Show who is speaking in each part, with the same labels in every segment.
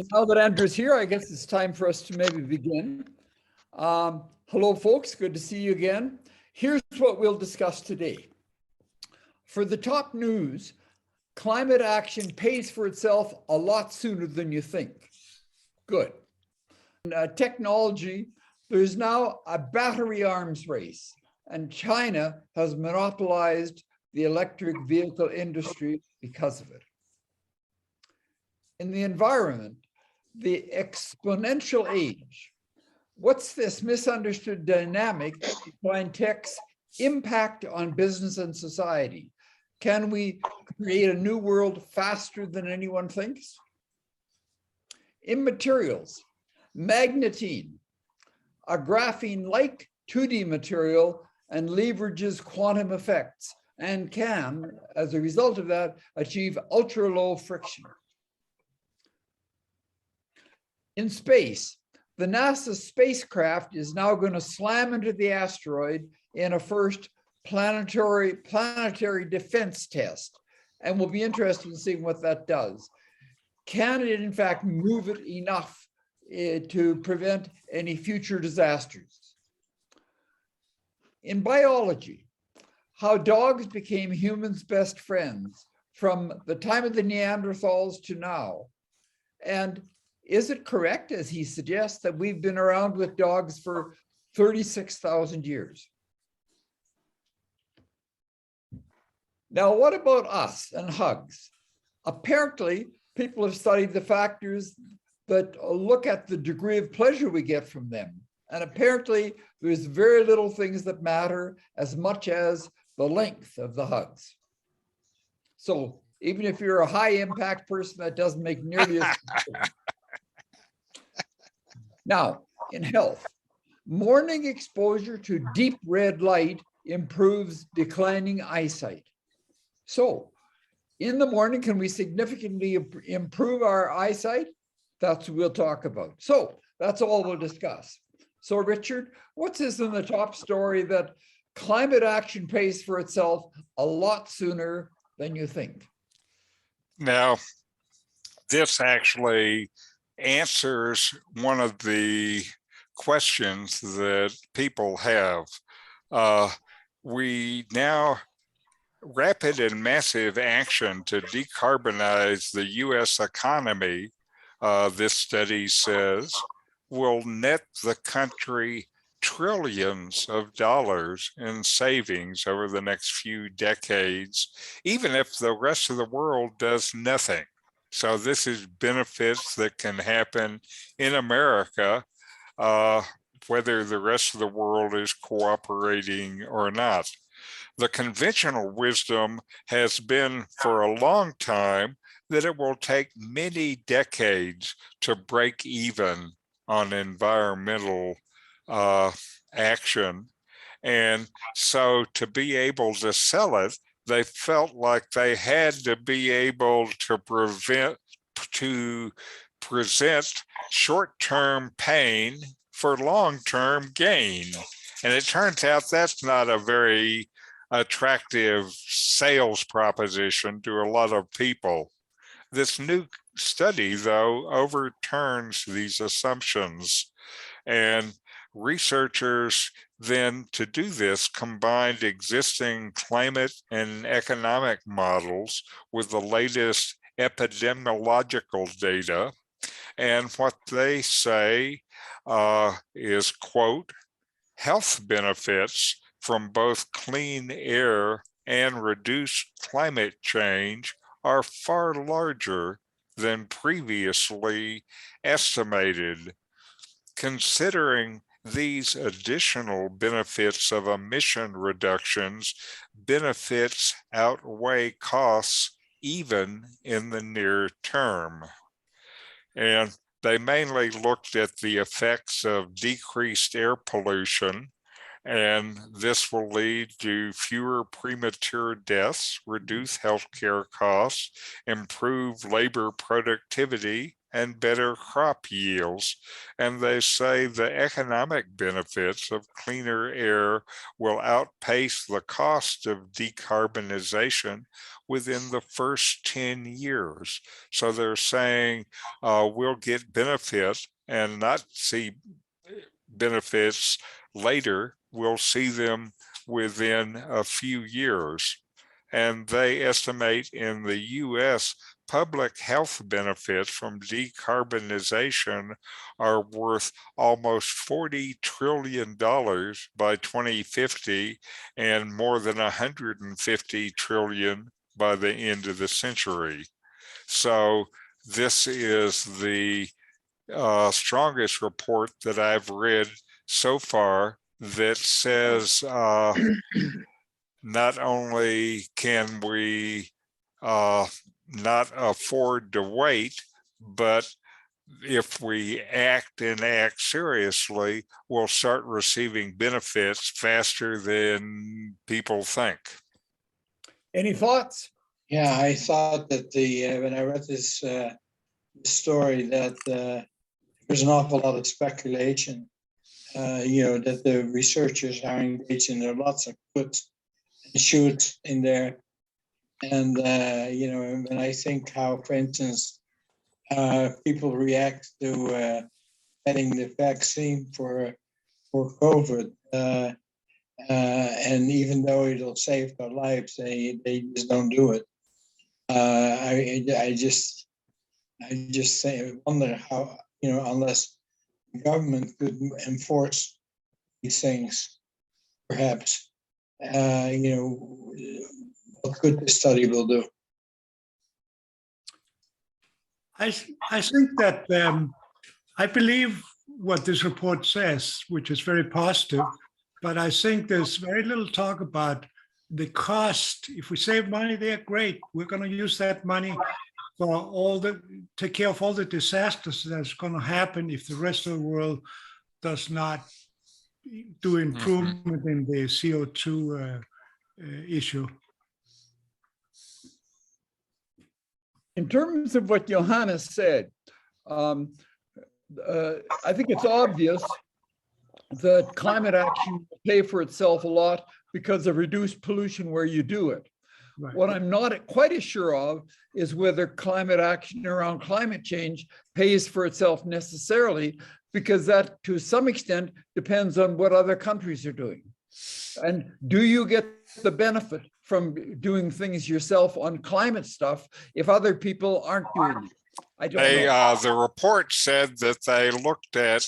Speaker 1: Now that Andrew's here, I guess it's time for us to maybe begin. Hello, folks. Good to see you again. Here's what we'll discuss today. For the top news, climate action pays for itself a lot sooner than you think. Good. In technology, there's now a battery arms race, and China has monopolized the electric vehicle industry because of it. In the environment, the exponential age. What's this misunderstood dynamic behind tech's impact on business and society? Can we create a new world faster than anyone thinks? In materials, Magnetine, a graphene-like 2D material, and leverages quantum effects and can, as a result of that, achieve ultra-low friction. In space, the NASA spacecraft is now going to slam into the asteroid in a first planetary defense test, and we'll be interested in seeing what that does. Can it, in fact, move it enough to prevent any future disasters? In biology, how dogs became humans' best friends from the time of the Neanderthals to now. And is it correct, as he suggests, that we've been around with dogs for 36,000 years? Now, what about us and hugs? Apparently, people have studied the factors that look at the degree of pleasure we get from them. And apparently, there's very little things that matter as much as the length of the hugs. So even if you're a high impact person, that doesn't make nearly as difference. Now, in health, morning exposure to deep red light improves declining eyesight. So, in the morning, can we significantly improve our eyesight? That's what we'll talk about. So, that's all we'll discuss. So, Richard, what's this in the top story that climate action pays for itself a lot sooner than you think?
Speaker 2: Now, this actually answers one of the questions that people have. We now, rapid and massive action to decarbonize the US economy, this study says, will net the country trillions of dollars in savings over the next few decades, even if the rest of the world does nothing. So this is benefits that can happen in America, whether the rest of the world is cooperating or not. The conventional wisdom has been for a long time that it will take many decades to break even on environmental action. And so to be able to sell it, they felt like they had to be able to present short-term pain for long-term gain. And it turns out that's not a very attractive sales proposition to a lot of people. This new study, though, overturns these assumptions, and researchers then, to do this, combined existing climate and economic models with the latest epidemiological data. And what they say is, quote, health benefits from both clean air and reduced climate change are far larger than previously estimated. Considering these additional benefits of emission reductions, benefits outweigh costs even in the near term. And they mainly looked at the effects of decreased air pollution, and this will lead to fewer premature deaths, reduce healthcare costs, improve labor productivity, and better crop yields. And they say the economic benefits of cleaner air will outpace the cost of decarbonization within the first 10 years. So they're saying we'll get benefit and not see benefits later. We'll see them within a few years. And they estimate in the US, public health benefits from decarbonization are worth almost $40 trillion by 2050 and more than 150 trillion by the end of the century. So this is the strongest report that I've read so far that says not only can we not afford to wait, but if we act and act seriously, we'll start receiving benefits faster than people think.
Speaker 1: Any thoughts?
Speaker 3: Yeah, I thought that when I read this story that there's an awful lot of speculation, that the researchers are engaged in. There are lots of puts and shoots in there. And, when I think how, for instance, people react to getting the vaccine for COVID, and even though it'll save their lives, they just don't do it. I just wonder how, unless the government could enforce these things, perhaps, what good this study will do.
Speaker 4: I think that I believe what this report says, which is very positive, but I think there's very little talk about the cost. If we save money there, great. We're going to use that money for take care of all the disasters that's going to happen if the rest of the world does not do improvement in the CO2 issue.
Speaker 1: In terms of what Johannes said, I think it's obvious that climate action will pay for itself a lot because of reduced pollution where you do it.
Speaker 4: Right.
Speaker 1: What I'm not quite as sure of is whether climate action around climate change pays for itself necessarily, because that to some extent depends on what other countries are doing. And do you get the benefit from doing things yourself on climate stuff if other people aren't doing it? I don't know.
Speaker 2: The report said that they looked at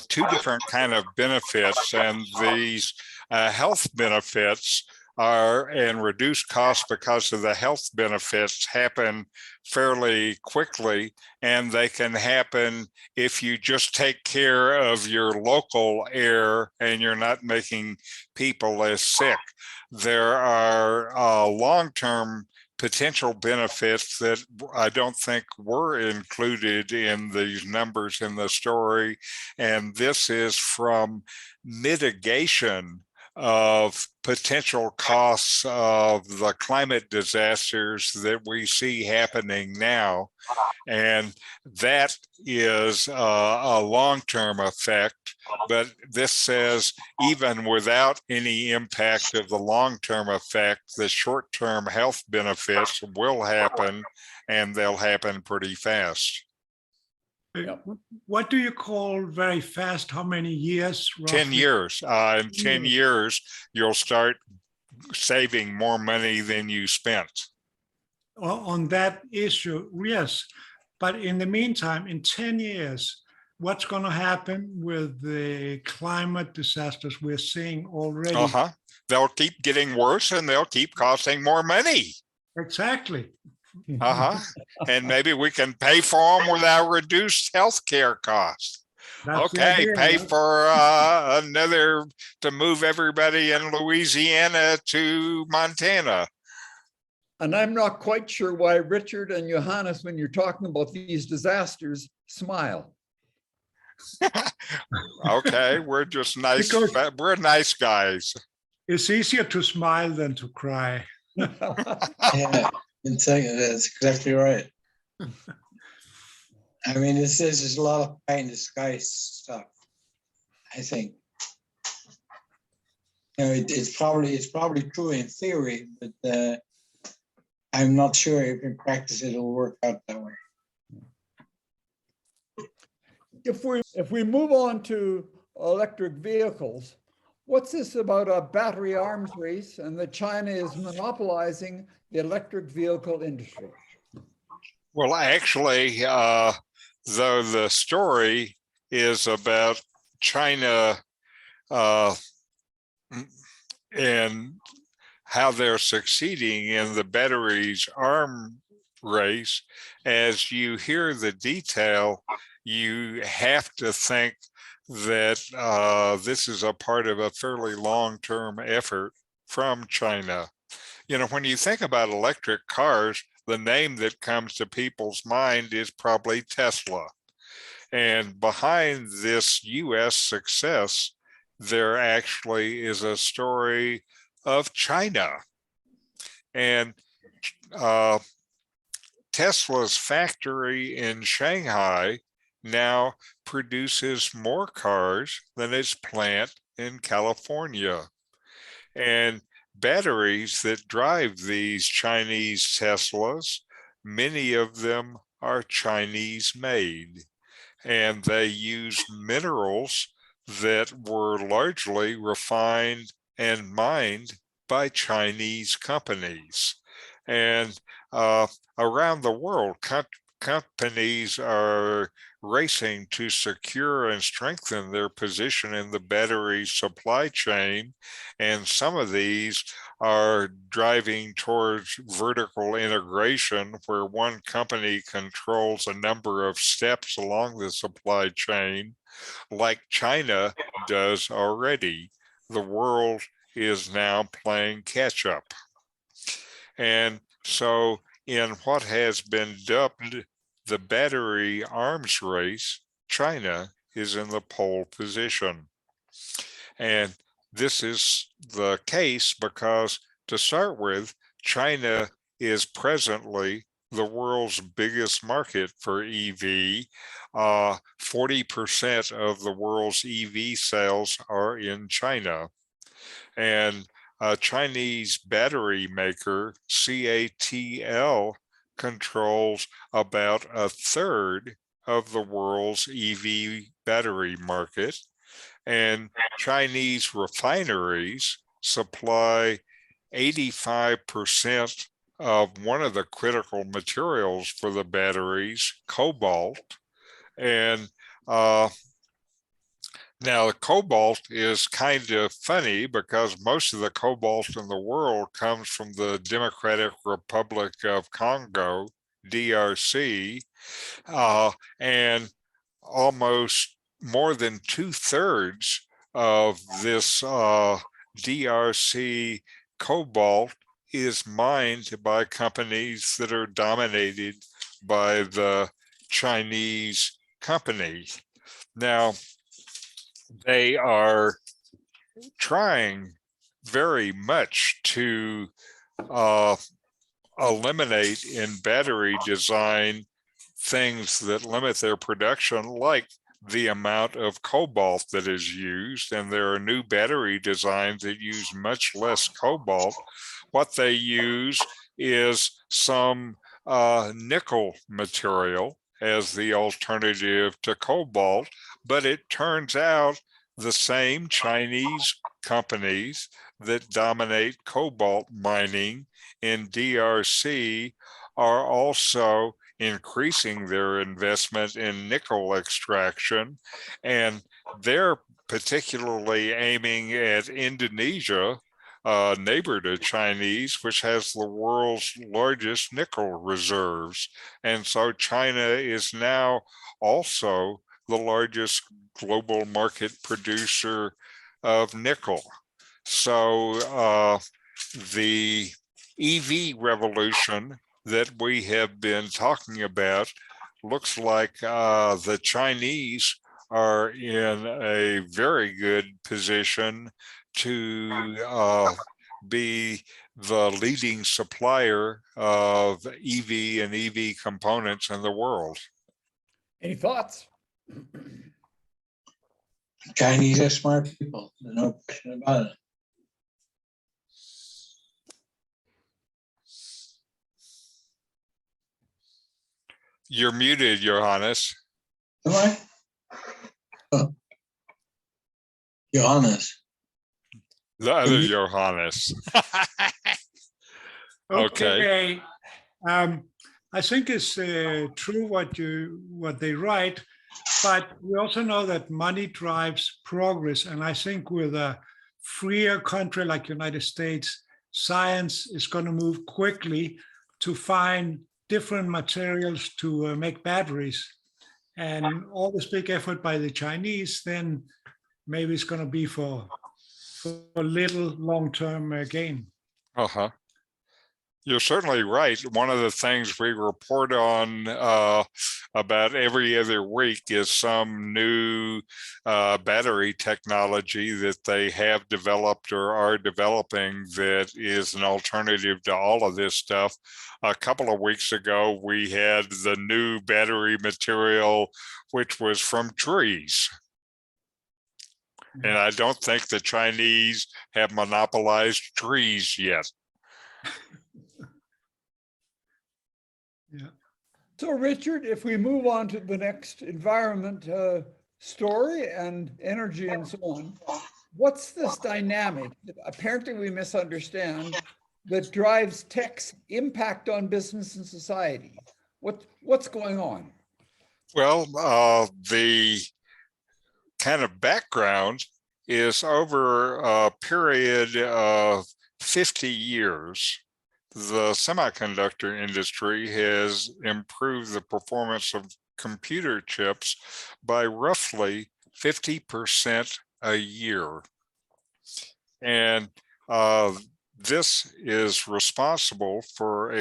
Speaker 2: two different kind of benefits, and these health benefits and reduced costs because of the health benefits happen fairly quickly, and they can happen if you just take care of your local air and you're not making people as sick. There are long-term potential benefits that I don't think were included in these numbers in the story, and this is from mitigation of potential costs of the climate disasters that we see happening now. And that is a long-term effect, but this says even without any impact of the long-term effect, the short-term health benefits will happen, and they'll happen pretty fast.
Speaker 4: What do you call very fast? How many years? Roughly?
Speaker 2: 10 years. In 10 years, you'll start saving more money than you spent.
Speaker 4: On that issue, yes. But in the meantime, in 10 years, what's going to happen with the climate disasters we're seeing already?
Speaker 2: They'll keep getting worse, and they'll keep costing more money.
Speaker 4: Exactly.
Speaker 2: And maybe we can pay for them without reduced healthcare costs.
Speaker 4: That's
Speaker 2: okay, pay for to move everybody in Louisiana to Montana.
Speaker 1: And I'm not quite sure why Richard and Johannes, when you're talking about these disasters, smile.
Speaker 2: Okay, we're just nice. We're nice guys.
Speaker 4: It's easier to smile than to cry.
Speaker 3: Yeah, that's exactly right. I mean, this is a lot of pie in the sky stuff, I think. You know, it's probably true in theory, but I'm not sure if in practice it'll work out that way.
Speaker 1: If we move on to electric vehicles, what's this about a battery arms race and that China is monopolizing the electric vehicle industry?
Speaker 2: Well, actually, though the story is about China and how they're succeeding in the batteries arm race, as you hear the detail, you have to think that this is a part of a fairly long-term effort from China. You know, when you think about electric cars, the name that comes to people's mind is probably Tesla. And behind this US success, there actually is a story of China. And Tesla's factory in Shanghai now produces more cars than its plant in California. And batteries that drive these Chinese Teslas, many of them are Chinese made. And they use minerals that were largely refined and mined by Chinese companies. And around the world, companies are racing to secure and strengthen their position in the battery supply chain. And some of these are driving towards vertical integration, where one company controls a number of steps along the supply chain, like China does already. The world is now playing catch up. And so in what has been dubbed the battery arms race, China is in the pole position. And this is the case because, to start with, China is presently the world's biggest market for EV. 40% of the world's EV sales are in China. And a Chinese battery maker, CATL, controls about a third of the world's EV battery market. And Chinese refineries supply 85% of one of the critical materials for the batteries, cobalt. And now, the cobalt is kind of funny because most of the cobalt in the world comes from the Democratic Republic of Congo, DRC, and almost more than 2/3 of this DRC cobalt is mined by companies that are dominated by the Chinese company. Now, they are trying very much to eliminate in battery design things that limit their production, like the amount of cobalt that is used. And there are new battery designs that use much less cobalt. What they use is some nickel material as the alternative to cobalt. But it turns out the same Chinese companies that dominate cobalt mining in DRC are also increasing their investment in nickel extraction. And they're particularly aiming at Indonesia, neighbor to Chinese, which has the world's largest nickel reserves. And so China is now also the largest global market producer of nickel. So the EV revolution that we have been talking about looks like the Chinese are in a very good position to be the leading supplier of EV and EV components in the world.
Speaker 1: Any thoughts?
Speaker 3: Chinese are smart people, there's no question about it.
Speaker 2: You're muted, Johannes.
Speaker 3: Am I? Oh. Johannes.
Speaker 2: The other
Speaker 3: you-
Speaker 2: Johannes. Okay.
Speaker 4: Okay. I think it's true what they write, but we also know that money drives progress. And I think with a freer country like United States, science is going to move quickly to find different materials to make batteries. And all this big effort by the Chinese, then maybe it's going to be for little long-term gain.
Speaker 2: Uh-huh. You're certainly right. One of the things we report on about every other week is some new battery technology that they have developed or are developing that is an alternative to all of this stuff. A couple of weeks ago, we had the new battery material, which was from trees. And I don't think the Chinese have monopolized trees yet.
Speaker 4: Yeah.
Speaker 1: So Richard, if we move on to the next environment story and energy and so on, what's this dynamic that apparently we misunderstand that drives tech's impact on business and society? What's going on?
Speaker 2: Well, the kind of background is over a period of 50 years. The semiconductor industry has improved the performance of computer chips by roughly 50% a year. And this is responsible for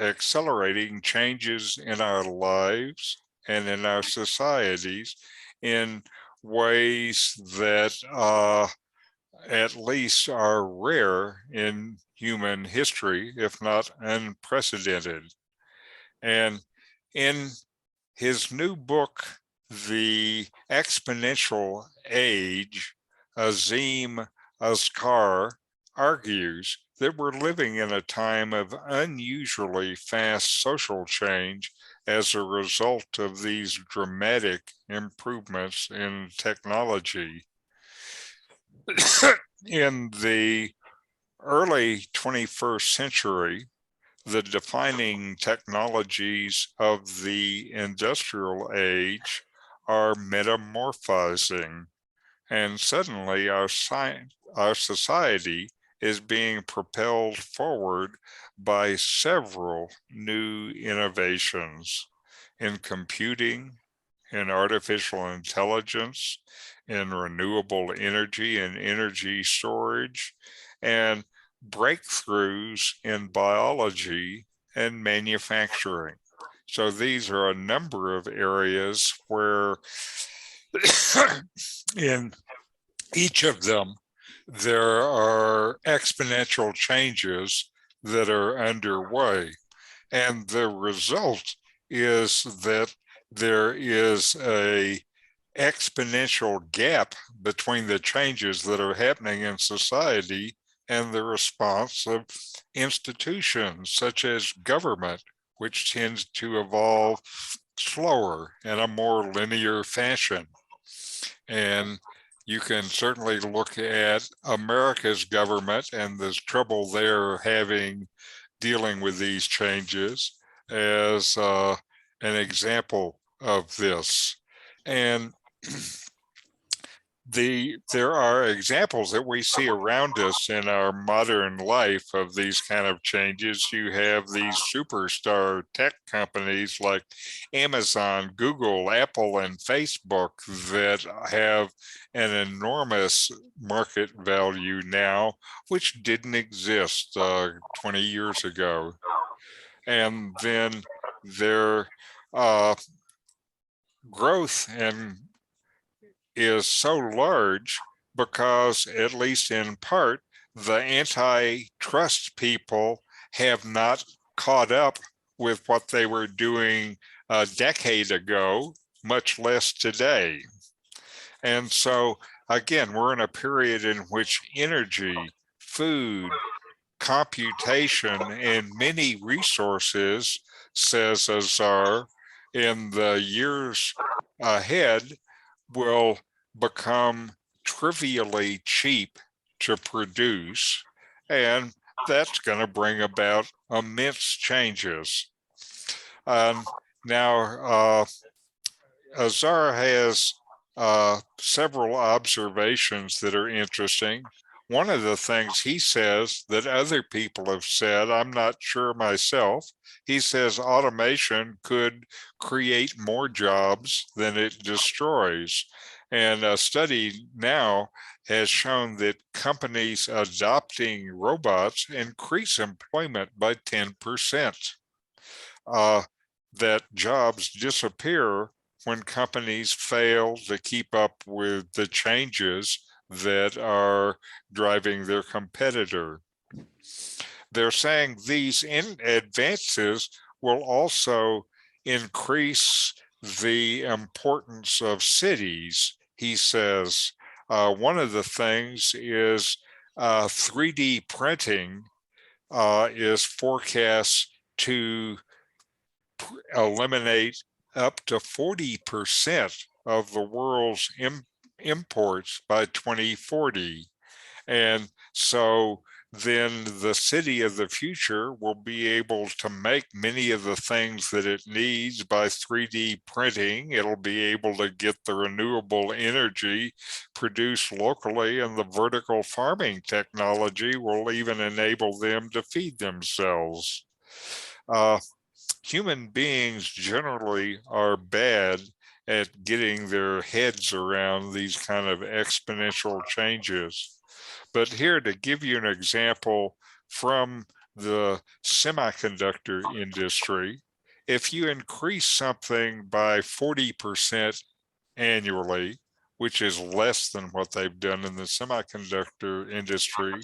Speaker 2: accelerating changes in our lives and in our societies in ways that at least are rare in human history, if not unprecedented. And in his new book, The Exponential Age, Azim Azkar argues that we're living in a time of unusually fast social change as a result of these dramatic improvements in technology. In the early 21st century, the defining technologies of the industrial age are metamorphizing, and suddenly our society is being propelled forward by several new innovations in computing, in artificial intelligence, in renewable energy and energy storage, and breakthroughs in biology and manufacturing. So these are a number of areas where in each of them, there are exponential changes that are underway. And the result is that there is a exponential gap between the changes that are happening in society and the response of institutions such as government, which tends to evolve slower in a more linear fashion. And you can certainly look at America's government and the trouble they're having dealing with these changes as an example of this. And there are examples that we see around us in our modern life of these kind of changes. You have these superstar tech companies like Amazon, Google, Apple, and Facebook that have an enormous market value now, which didn't exist 20 years ago. And then their growth and is so large because, at least in part, the antitrust people have not caught up with what they were doing a decade ago, much less today. And so, again, we're in a period in which energy, food, computation, and many resources, says Azar, in the years ahead will become trivially cheap to produce, and that's going to bring about immense changes. Now, Azar has several observations that are interesting. One of the things he says that other people have said, I'm not sure myself, he says automation could create more jobs than it destroys. And a study now has shown that companies adopting robots increase employment by 10%. That jobs disappear when companies fail to keep up with the changes that are driving their competitor. They're saying these advances will also increase the importance of cities. He says one of the things is 3D printing is forecast to eliminate up to 40% of the world's imports by 2040. And so then the city of the future will be able to make many of the things that it needs by 3D printing. It'll be able to get the renewable energy produced locally, and the vertical farming technology will even enable them to feed themselves. Human beings generally are bad at getting their heads around these kind of exponential changes. But here, to give you an example from the semiconductor industry, if you increase something by 40% annually, which is less than what they've done in the semiconductor industry,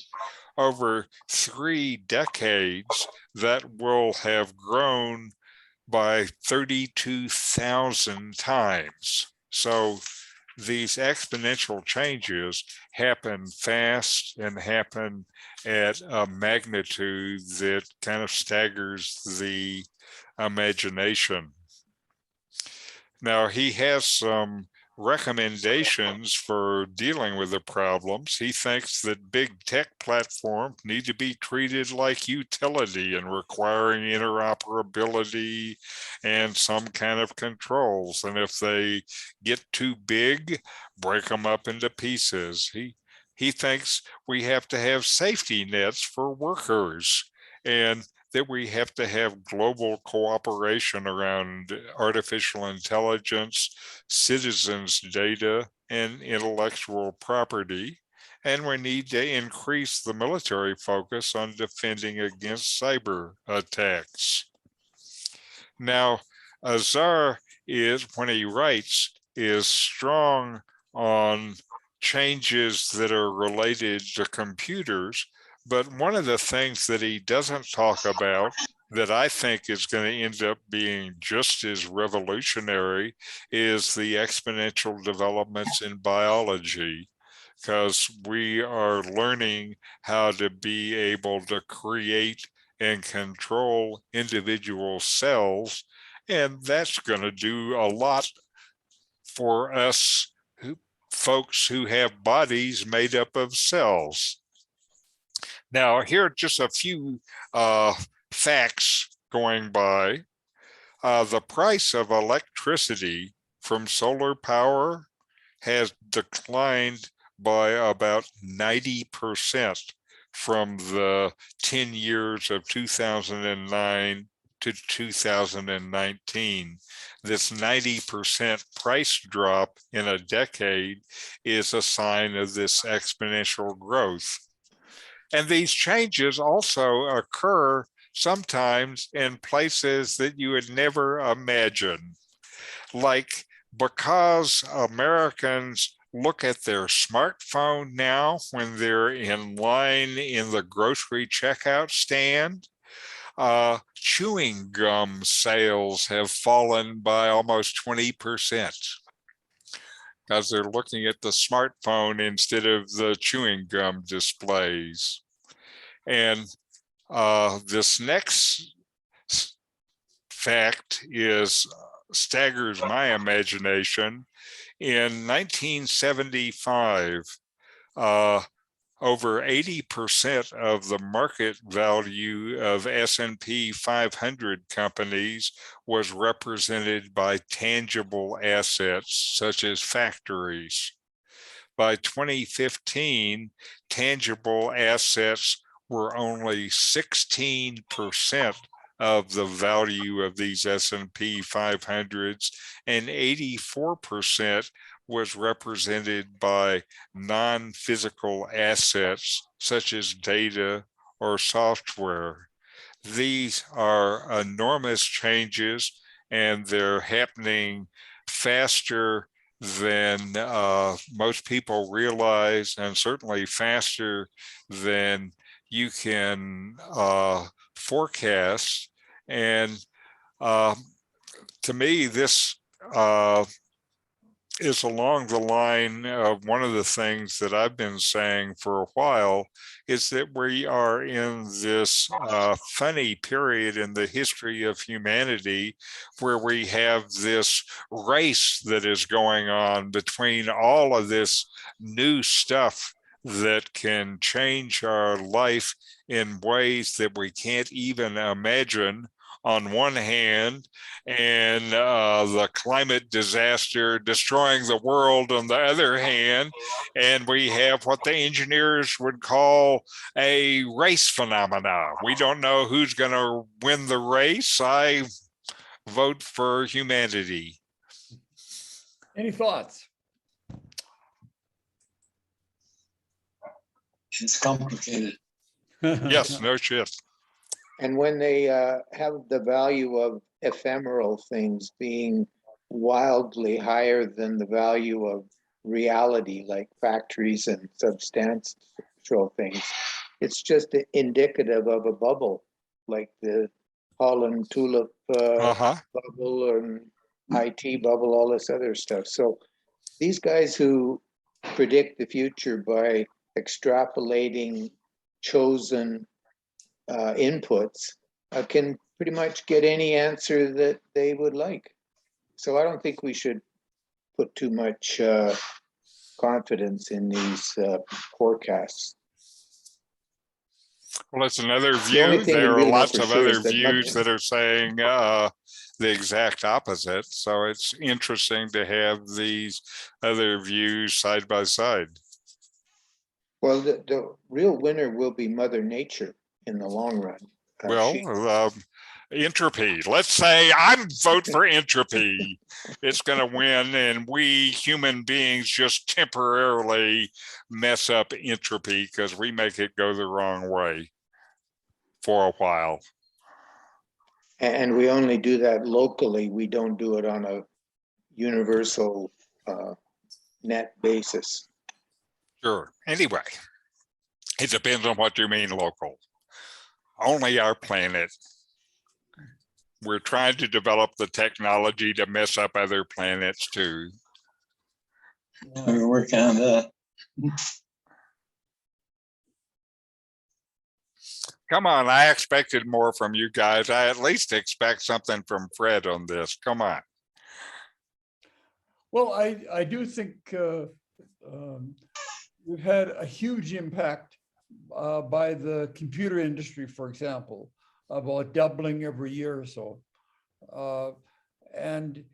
Speaker 2: over 3 decades, that will have grown by 32,000 times. So these exponential changes happen fast and happen at a magnitude that kind of staggers the imagination. Now, he has some recommendations for dealing with the problems. He thinks that big tech platforms need to be treated like utility and requiring interoperability and some kind of controls. And if they get too big, break them up into pieces. He thinks we have to have safety nets for workers, and that we have to have global cooperation around artificial intelligence, citizens' data, and intellectual property. And we need to increase the military focus on defending against cyber attacks. Now, Azar is, when he writes, is strong on changes that are related to computers. But one of the things that he doesn't talk about that I think is going to end up being just as revolutionary is the exponential developments in biology, because we are learning how to be able to create and control individual cells. And that's going to do a lot for us folks who have bodies made up of cells. Now, here are just a few facts going by. The price of electricity from solar power has declined by about 90% from the 10 years of 2009 to 2019. This 90% price drop in a decade is a sign of this exponential growth. And these changes also occur sometimes in places that you would never imagine. Like, because Americans look at their smartphone now when they're in line in the grocery checkout stand, chewing gum sales have fallen by almost 20% because they're looking at the smartphone instead of the chewing gum displays. And this next fact staggers my imagination. In 1975, over 80% of the market value of S&P 500 companies was represented by tangible assets such as factories. By 2015, tangible assets were only 16% of the value of these S&P 500s, and 84% was represented by non-physical assets such as data or software. These are enormous changes, and they're happening faster than most people realize, and certainly faster than you can forecast. And to me, this is along the line of one of the things that I've been saying for a while, is that we are in this funny period in the history of humanity where we have this race that is going on between all of this new stuff that can change our life in ways that we can't even imagine on one hand, and the climate disaster destroying the world on the other hand. And we have what the engineers would call a race phenomena. We don't know who's going to win the race. I vote for humanity.
Speaker 1: Any thoughts?
Speaker 3: It's complicated.
Speaker 2: Yes, no shit.
Speaker 5: And when they have the value of ephemeral things being wildly higher than the value of reality, like factories and substantial things, it's just indicative of a bubble, like the Holland tulip bubble and IT bubble, all this other stuff. So these guys who predict the future by extrapolating chosen inputs can pretty much get any answer that they would like. So I don't think we should put too much confidence in these forecasts.
Speaker 2: Well, it's another view. There are lots of other views that are saying the exact opposite. So it's interesting to have these other views side by side.
Speaker 5: Well, the real winner will be Mother Nature in the long run.
Speaker 2: Well, entropy. Let's say I vote for entropy. It's going to win, and we human beings just temporarily mess up entropy because we make it go the wrong way for a while.
Speaker 5: And we only do that locally. We don't do it on a universal net basis.
Speaker 2: Sure. Anyway, it depends on what you mean local. Only our planet. We're trying to develop the technology to mess up other planets too.
Speaker 3: Yeah, we're working on that.
Speaker 2: Come on, I expected more from you guys. I at least expect something from Fred on this. Come on.
Speaker 1: Well, I do think we've had a huge impact by the computer industry, for example, about doubling every year or so. And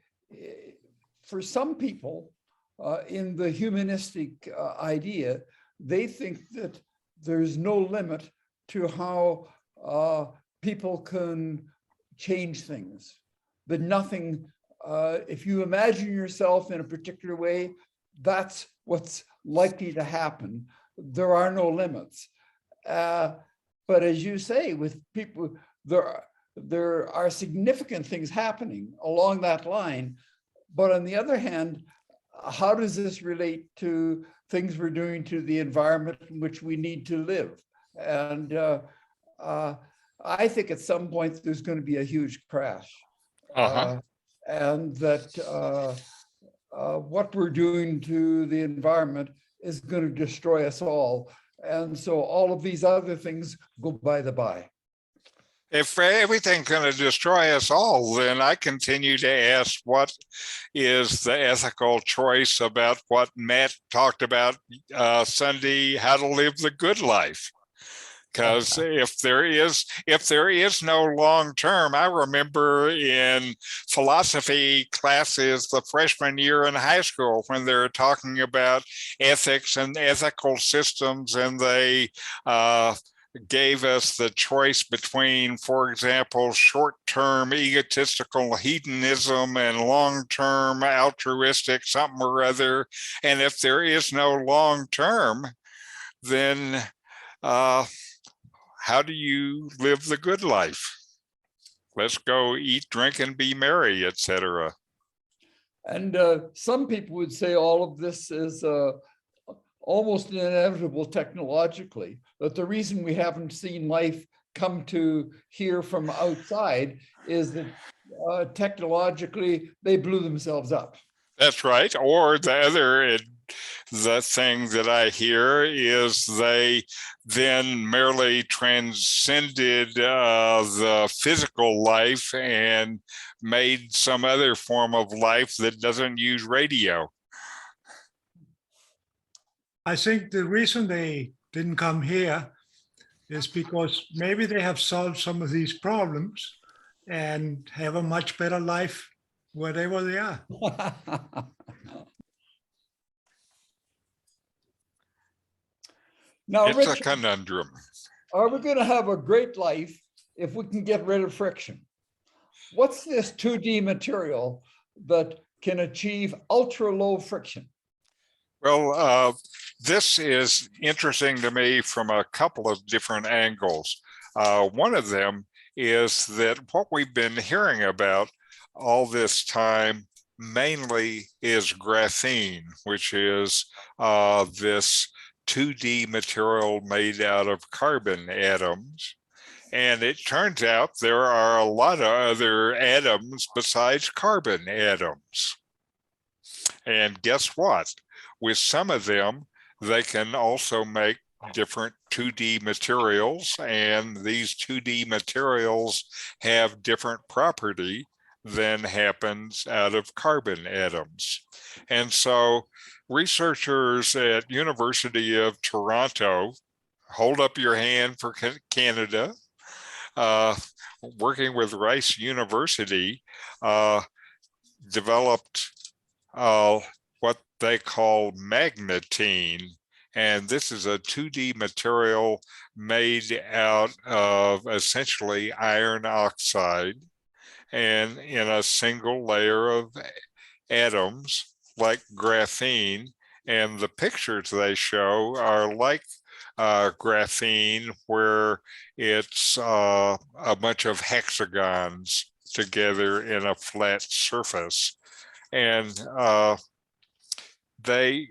Speaker 1: for some people in the humanistic idea, they think that there's no limit to how people can change things, that nothing, if you imagine yourself in a particular way, that's what's likely to happen. There are no limits. But as you say, with people, there are significant things happening along that line. But on the other hand, how does this relate to things we're doing to the environment in which we need to live? And I think at some point there's going to be a huge crash.
Speaker 2: Uh-huh.
Speaker 1: And that what we're doing to the environment is going to destroy us all. And so all of these other things go by the by.
Speaker 2: If everything's going to destroy us all, then I continue to ask, what is the ethical choice about what Matt talked about Sunday, how to live the good life? Because if there is no long term, I remember in philosophy classes the freshman year in high school when they're talking about ethics and ethical systems, and they gave us the choice between, for example, short-term egotistical hedonism and long-term altruistic something or other. And if there is no long term, then how do you live the good life? Let's go eat, drink, and be merry, etc.
Speaker 1: And some people would say all of this is almost inevitable technologically, that the reason we haven't seen life come to here from outside is that technologically they blew themselves up.
Speaker 2: That's right. Or the thing that I hear is they then merely transcended the physical life and made some other form of life that doesn't use radio.
Speaker 4: I think the reason they didn't come here is because maybe they have solved some of these problems and have a much better life wherever they are.
Speaker 1: Now,
Speaker 2: It's a
Speaker 1: Richard,
Speaker 2: conundrum.
Speaker 1: are we going to have a great life if we can get rid of friction? What's this 2D material that can achieve ultra low friction?
Speaker 2: Well, this is interesting to me from a couple of different angles. One of them is that what we've been hearing about all this time mainly is graphene, which is this 2D material made out of carbon atoms. And it turns out there are a lot of other atoms besides carbon atoms. And guess what? With some of them, they can also make different 2D materials, and these 2D materials have different property than happens out of carbon atoms. And so researchers at University of Toronto, hold up your hand for Canada, working with Rice University, developed what they call Magnetine. And this is a 2D material made out of essentially iron oxide and in a single layer of atoms like graphene. And the pictures they show are like graphene, where it's a bunch of hexagons together in a flat surface. And they,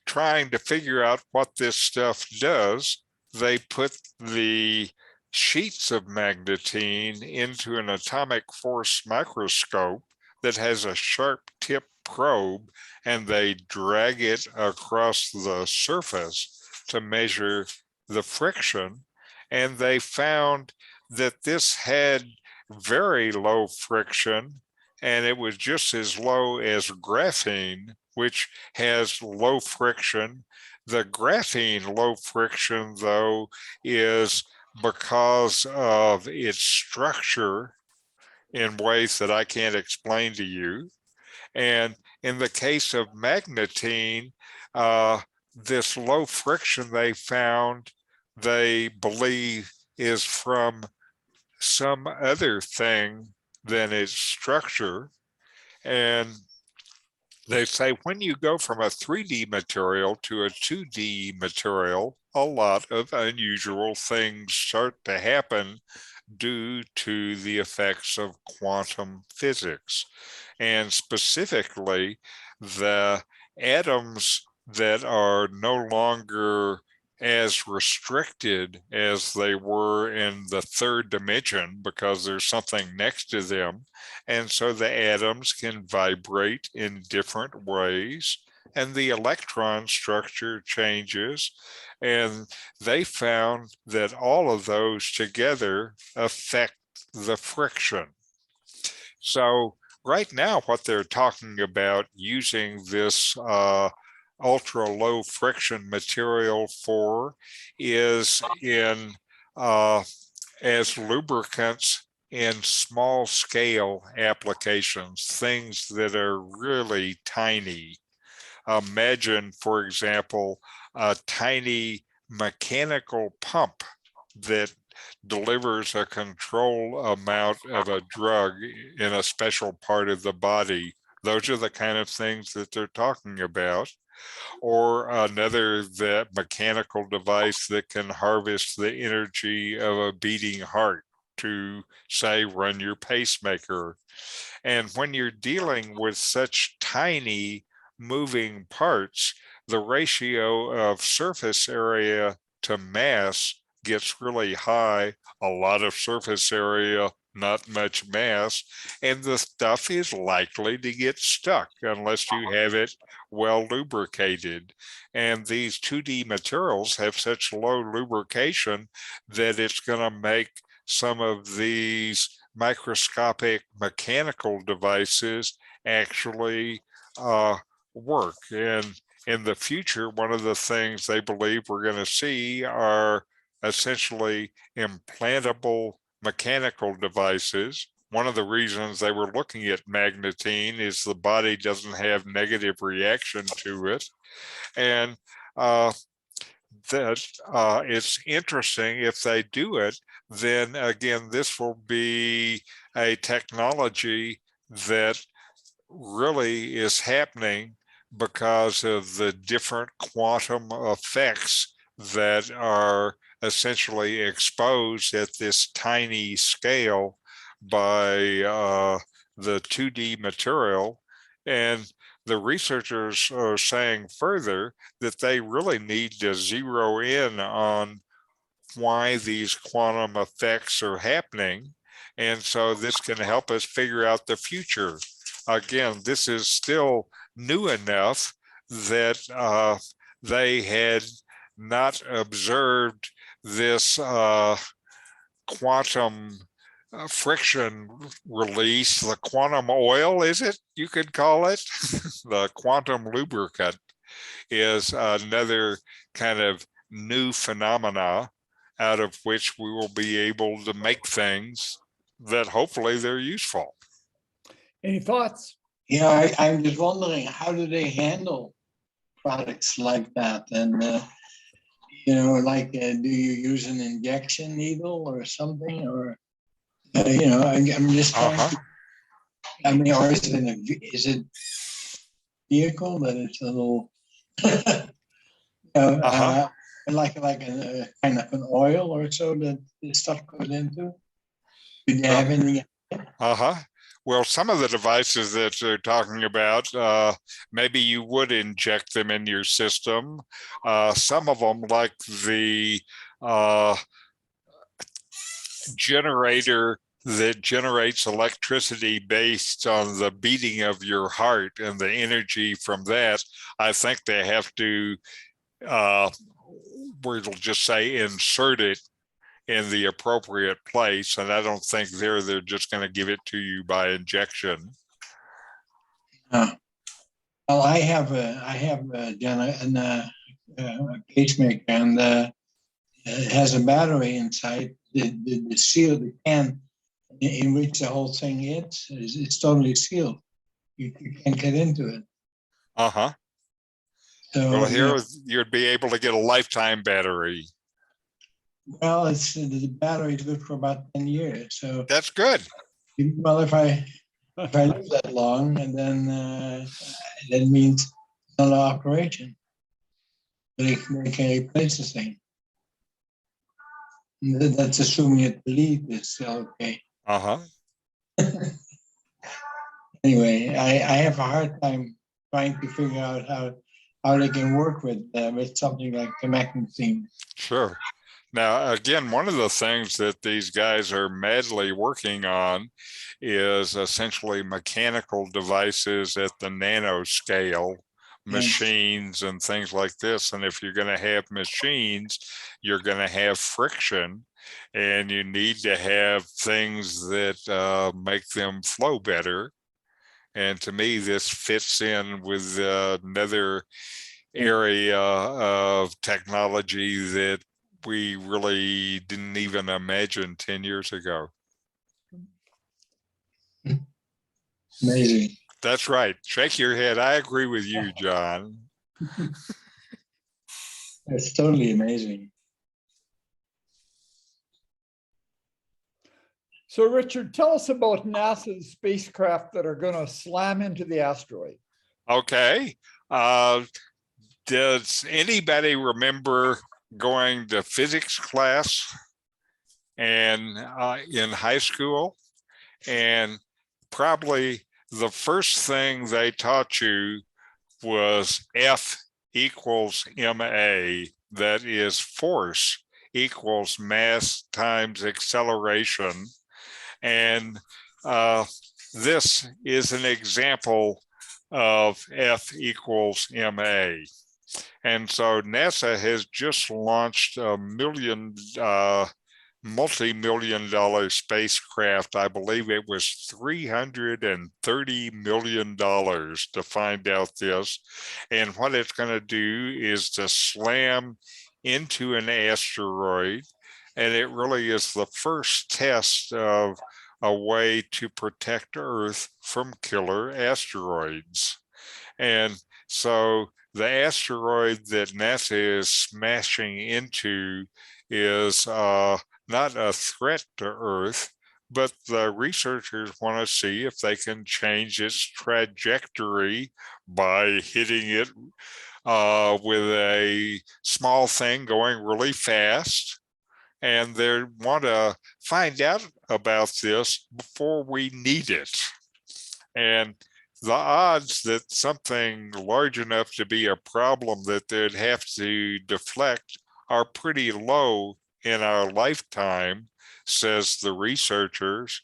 Speaker 2: trying to figure out what this stuff does, they put the sheets of magnetine into an atomic force microscope that has a sharp tip probe, and they drag it across the surface to measure the friction. And they found that this had very low friction, and it was just as low as graphene, which has low friction. The graphene low friction, though, is because of its structure in ways that I can't explain to you. And in the case of magnetine, this low friction they found, they believe, is from some other thing than its structure. And they say when you go from a 3D material to a 2D material, a lot of unusual things start to happen due to the effects of quantum physics. And specifically, the atoms that are no longer as restricted as they were in the third dimension because there's something next to them. And so the atoms can vibrate in different ways and the electron structure changes. And they found that all of those together affect the friction. So right now, what they're talking about using this ultra low friction material for is in as lubricants in small scale applications, things that are really tiny. Imagine, for example, a tiny mechanical pump that delivers a control amount of a drug in a special part of the body. Those are the kind of things that they're talking about. Or another that mechanical device that can harvest the energy of a beating heart to, say, run your pacemaker. And when you're dealing with such tiny moving parts, the ratio of surface area to mass gets really high, a lot of surface area, not much mass, and the stuff is likely to get stuck unless you have it well lubricated. And these 2D materials have such low lubrication that it's going to make some of these microscopic mechanical devices actually work. And in the future, one of the things they believe we're going to see are essentially implantable mechanical devices. One of the reasons they were looking at Magnetine is the body doesn't have negative reaction to it. And that it's interesting if they do it, then again, this will be a technology that really is happening because of the different quantum effects that are essentially exposed at this tiny scale by the 2D material. And the researchers are saying further that they really need to zero in on why these quantum effects are happening. And so this can help us figure out the future. Again, this is still new enough that they had not observed this quantum friction release, the quantum oil, is it? You could call it. The quantum lubricant is another kind of new phenomena out of which we will be able to make things that hopefully they're useful.
Speaker 1: Any thoughts?
Speaker 3: Yeah, I'm just wondering, how do they handle products like that? And, like, do you use an injection needle or something? Or, I'm just trying to, I mean, or is it vehicle that it's a little, like a kind of an oil or so that this stuff goes into? Do they have any?
Speaker 2: Well, some of the devices that they're talking about, maybe you would inject them in your system. Some of them, like the generator that generates electricity based on the beating of your heart and the energy from that, I think they have to, we'll just say, insert it in the appropriate place. And I don't think they're just going to give it to you by injection.
Speaker 3: Well, I have a pacemaker, and it has a battery inside. The seal, the can in which the whole thing is totally sealed. You can't get into it. So,
Speaker 2: well, here you'd be able to get a lifetime battery.
Speaker 3: Well, the battery is good for about 10 years. So
Speaker 2: that's good.
Speaker 3: Well, if I live that long, and then that means another operation. They can replace the thing. That's assuming it believed it's still okay. Anyway, I have a hard time trying to figure out how how they can work with something like the Magnetine.
Speaker 2: Sure. Now, again, one of the things that these guys are madly working on is essentially mechanical devices at the nanoscale, machines and things like this. And if you're going to have machines, you're going to have friction, and you need to have things that make them flow better. And to me, this fits in with another area of technology that we really didn't even imagine 10 years ago.
Speaker 3: Amazing.
Speaker 2: That's right. Shake your head. I agree with you, John.
Speaker 3: It's totally amazing.
Speaker 1: So Richard, tell us about NASA's spacecraft that are going to slam into the asteroid.
Speaker 2: Okay. Does anybody remember going to physics class and in high school? And probably the first thing they taught you was F equals ma, that is force equals mass times acceleration. And this is an example of F equals ma. And so NASA has just launched a multi-million-dollar spacecraft. I believe it was $330 million to find out this. And what it's going to do is to slam into an asteroid. And it really is the first test of a way to protect Earth from killer asteroids. And so the asteroid that NASA is smashing into is not a threat to Earth, but the researchers want to see if they can change its trajectory by hitting it with a small thing going really fast. And they want to find out about this before we need it. And the odds that something large enough to be a problem that they'd have to deflect are pretty low in our lifetime, says the researchers,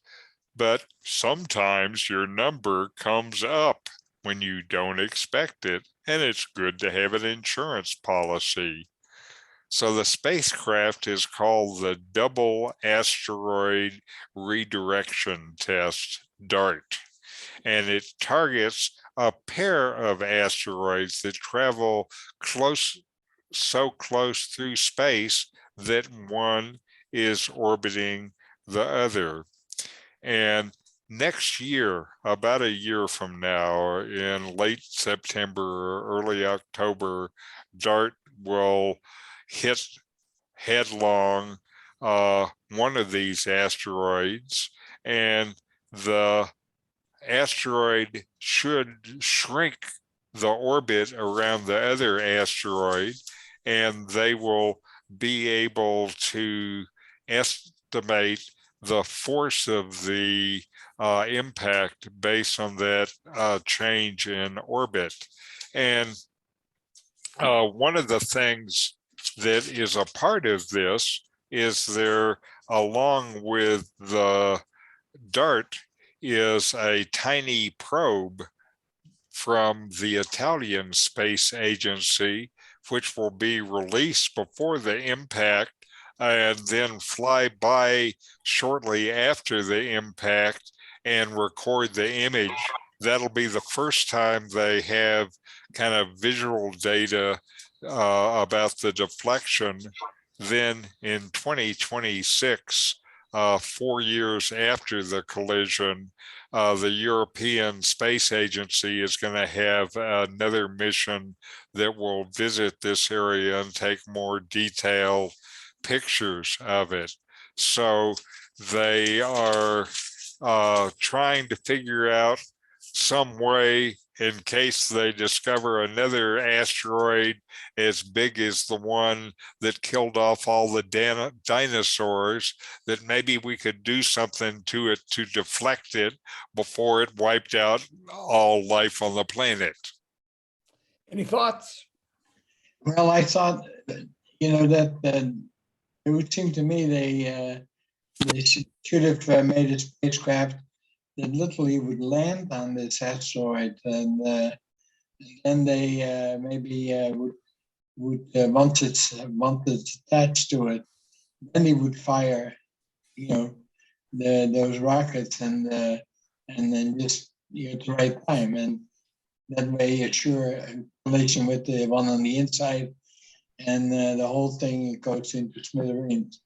Speaker 2: but sometimes your number comes up when you don't expect it, and it's good to have an insurance policy. So the spacecraft is called the Double Asteroid Redirection Test, DART. And it targets a pair of asteroids that travel so close through space that one is orbiting the other. And next year, about a year from now, in late September or early October, DART will hit headlong one of these asteroids, and the asteroid should shrink the orbit around the other asteroid, and they will be able to estimate the force of the impact based on that change in orbit. And one of the things that is a part of this is there, along with the DART, is a tiny probe from the Italian Space Agency, which will be released before the impact and then fly by shortly after the impact and record the image. That'll be the first time they have kind of visual data about the deflection. Then in 2026, 4 years after the collision, the European Space Agency is going to have another mission that will visit this area and take more detailed pictures of it. So they are trying to figure out some way, in case they discover another asteroid as big as the one that killed off all the dinosaurs, that maybe we could do something to it to deflect it before it wiped out all life on the planet.
Speaker 1: Any thoughts?
Speaker 3: Well, I thought, that it would seem to me they should have made a spacecraft that literally would land on this asteroid, and then they maybe would once it's attached to it, then they would fire, those rockets, and then just at the right time, and that way assure a relation with the one on the inside, and the whole thing goes into smithereens.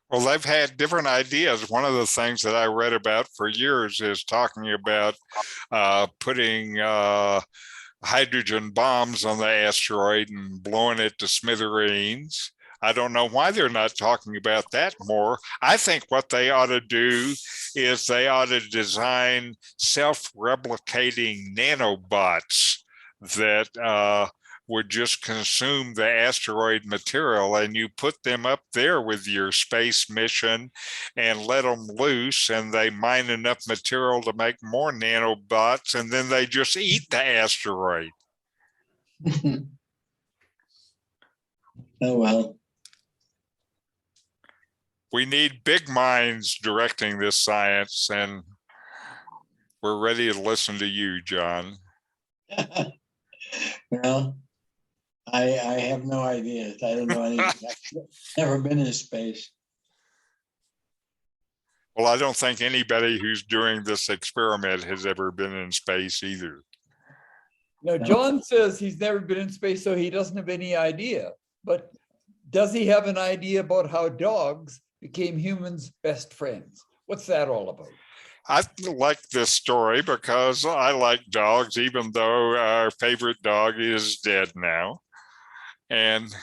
Speaker 2: Well, they've had different ideas. One of the things that I read about for years is talking about putting hydrogen bombs on the asteroid and blowing it to smithereens. I don't know why they're not talking about that more. I think what they ought to do is they ought to design self-replicating nanobots that would just consume the asteroid material, and you put them up there with your space mission and let them loose, and they mine enough material to make more nanobots, and then they just eat the asteroid.
Speaker 3: Oh, well.
Speaker 2: We need big minds directing this science, and we're ready to listen to you, John.
Speaker 3: Well, I have no idea. I don't know anything. I've never been in space.
Speaker 2: Well, I don't think anybody who's doing this experiment has ever been in space either.
Speaker 1: No, John says he's never been in space, so he doesn't have any idea. But does he have an idea about how dogs became humans' best friends? What's that all about?
Speaker 2: I like this story because I like dogs, even though our favorite dog is dead now. And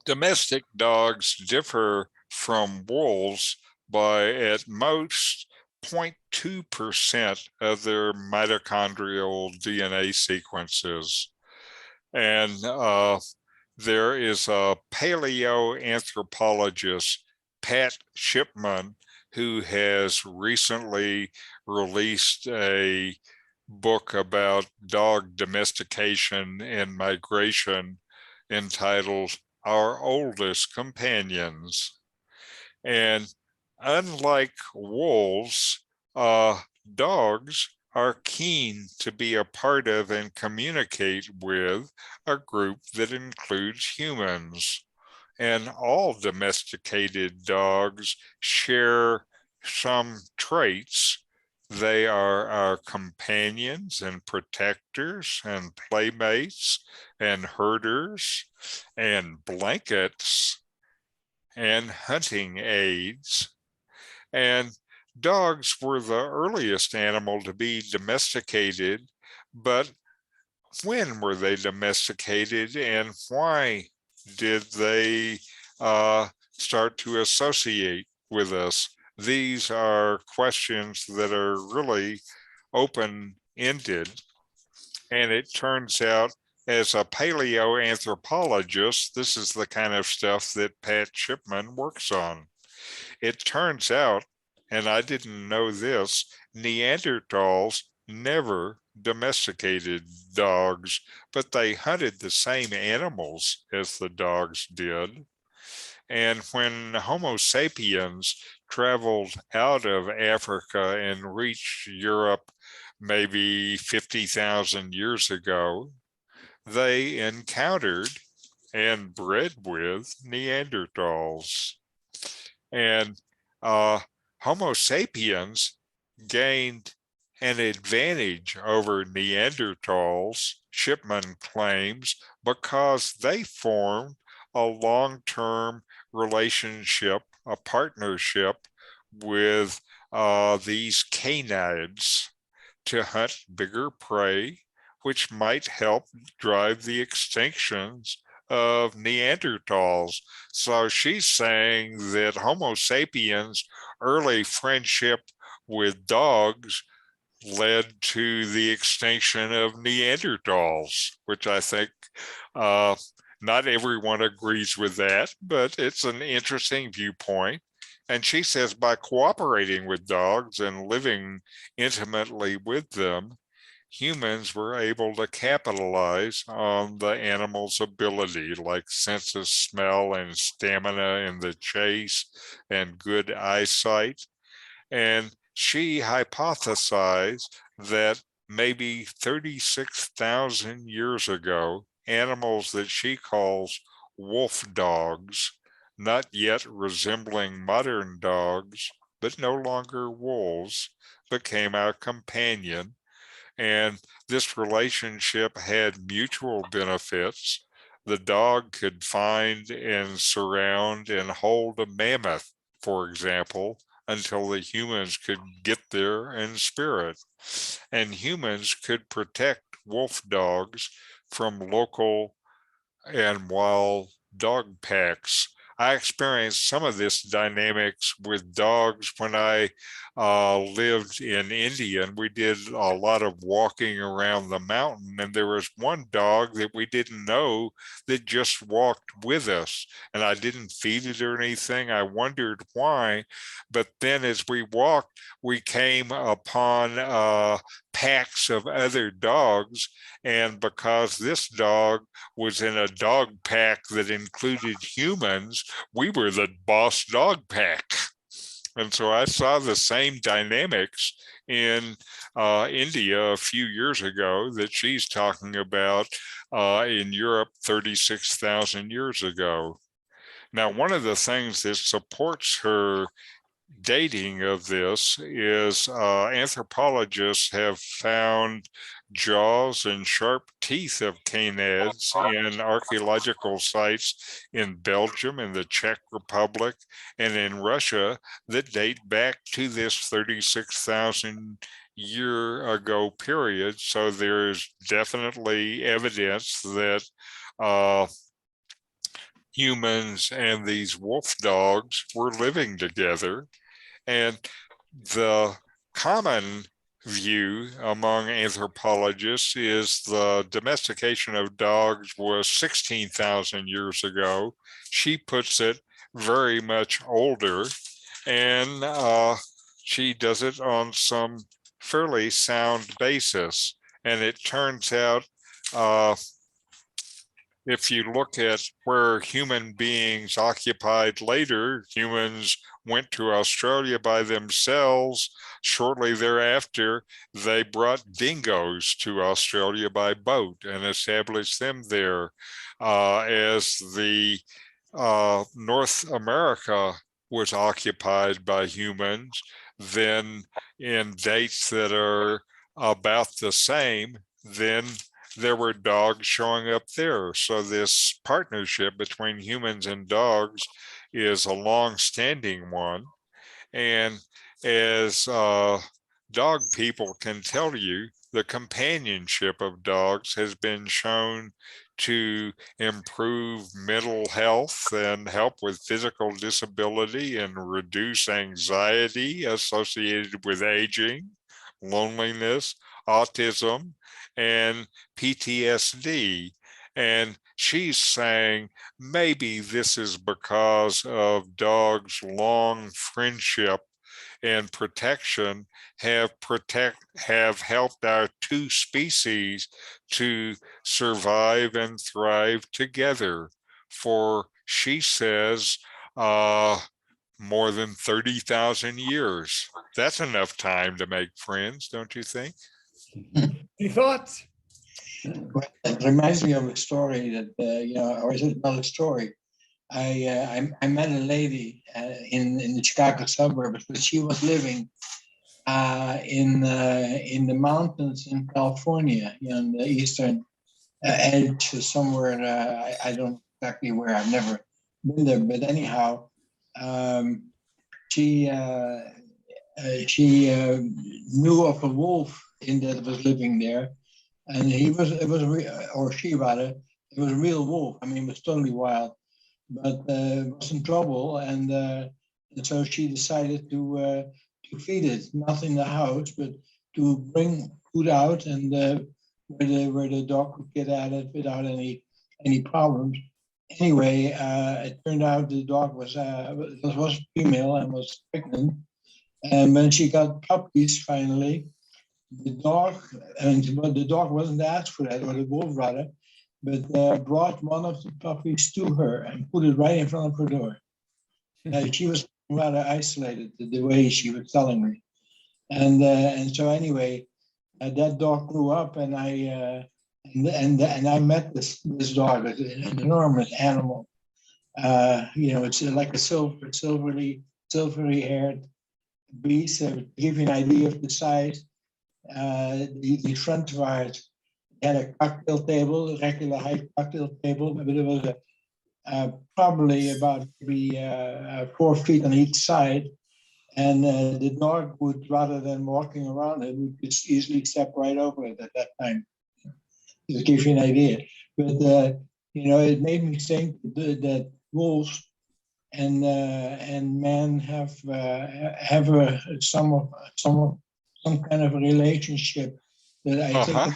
Speaker 2: domestic dogs differ from wolves by at most 0.2% of their mitochondrial DNA sequences. And there is a paleoanthropologist, Pat Shipman, who has recently released a book about dog domestication and migration entitled Our Oldest Companions. And unlike wolves, dogs are keen to be a part of and communicate with a group that includes humans. And all domesticated dogs share some traits. They are our companions and protectors and playmates and herders and blankets and hunting aids. And dogs were the earliest animal to be domesticated, but when were they domesticated and why did they start to associate with us? These are questions that are really open-ended. And it turns out, as a paleoanthropologist, this is the kind of stuff that Pat Shipman works on. It turns out, and I didn't know this, Neanderthals never domesticated dogs, but they hunted the same animals as the dogs did. And when Homo sapiens traveled out of Africa and reached Europe maybe 50,000 years ago, they encountered and bred with Neanderthals. And Homo sapiens gained an advantage over Neanderthals, Shipman claims, because they formed a long-term relationship, a partnership with these canids to hunt bigger prey, which might help drive the extinctions of Neanderthals. So she's saying that Homo sapiens' early friendship with dogs led to the extinction of Neanderthals, which I think not everyone agrees with that, but it's an interesting viewpoint. And she says by cooperating with dogs and living intimately with them, humans were able to capitalize on the animal's ability, like sense of smell and stamina in the chase and good eyesight. And she hypothesized that maybe 36,000 years ago, animals that she calls wolf dogs, not yet resembling modern dogs, but no longer wolves, became our companion. And this relationship had mutual benefits. The dog could find and surround and hold a mammoth, for example, until the humans could get there in spirit. And humans could protect wolf dogs from local and wild dog packs. I experienced some of this dynamics with dogs when I lived in India, and we did a lot of walking around the mountain. And there was one dog that we didn't know that just walked with us, and I didn't feed it or anything. I wondered why, but then as we walked, we came upon packs of other dogs, and because this dog was in a dog pack that included humans, we were the boss dog pack. And so I saw the same dynamics in India a few years ago that she's talking about in Europe 36,000 years ago. Now, one of the things that supports her dating of this is anthropologists have found jaws and sharp teeth of canids in archaeological sites in Belgium and the Czech Republic and in Russia that date back to this 36,000 year ago period. So there's definitely evidence that humans and these wolf dogs were living together. And the common view among anthropologists is the domestication of dogs was 16,000 years ago. She puts it very much older, and she does it on some fairly sound basis. And it turns out if you look at where human beings occupied later, humans went to Australia by themselves. Shortly thereafter, they brought dingoes to Australia by boat and established them there. As the North America was occupied by humans, then in dates that are about the same, then there were dogs showing up there. So this partnership between humans and dogs is a long-standing one. And as dog people can tell you, the companionship of dogs has been shown to improve mental health and help with physical disability and reduce anxiety associated with aging, loneliness, autism, and PTSD. And she's saying maybe this is because of dogs' long friendship and protection have helped our two species to survive and thrive together for, she says, more than 30,000 years. That's enough time to make friends, don't you think?
Speaker 1: Any thoughts?
Speaker 3: It reminds me of a story that, or is it not a story? I met a lady in the Chicago suburbs, but she was living in the mountains in California, on the eastern edge, somewhere. I don't know exactly where. I've never been there, but anyhow, she knew of a wolf that was living there, and it was a real wolf. I mean, it was totally wild, but was in trouble, and so she decided to feed it, not in the house, but to bring food out, and where the dog could get at it without any problems. Anyway, it turned out the dog was female and was pregnant, and when she got puppies finally, the dog, and the dog wasn't asked for that, or the wolf rather, but brought one of the puppies to her and put it right in front of her door. She was rather isolated the way she was telling me. And so anyway, that dog grew up, and I met this dog, an enormous animal. It's like a silvery haired beast. To give you an idea of the size, the front part had a cocktail table, a regular height cocktail table, but it was probably about maybe 4 feet on each side. And the dog would, rather than walking around it, would just easily step right over it at that time. To give you an idea. But it made me think that wolves and men have some kind of a relationship that I think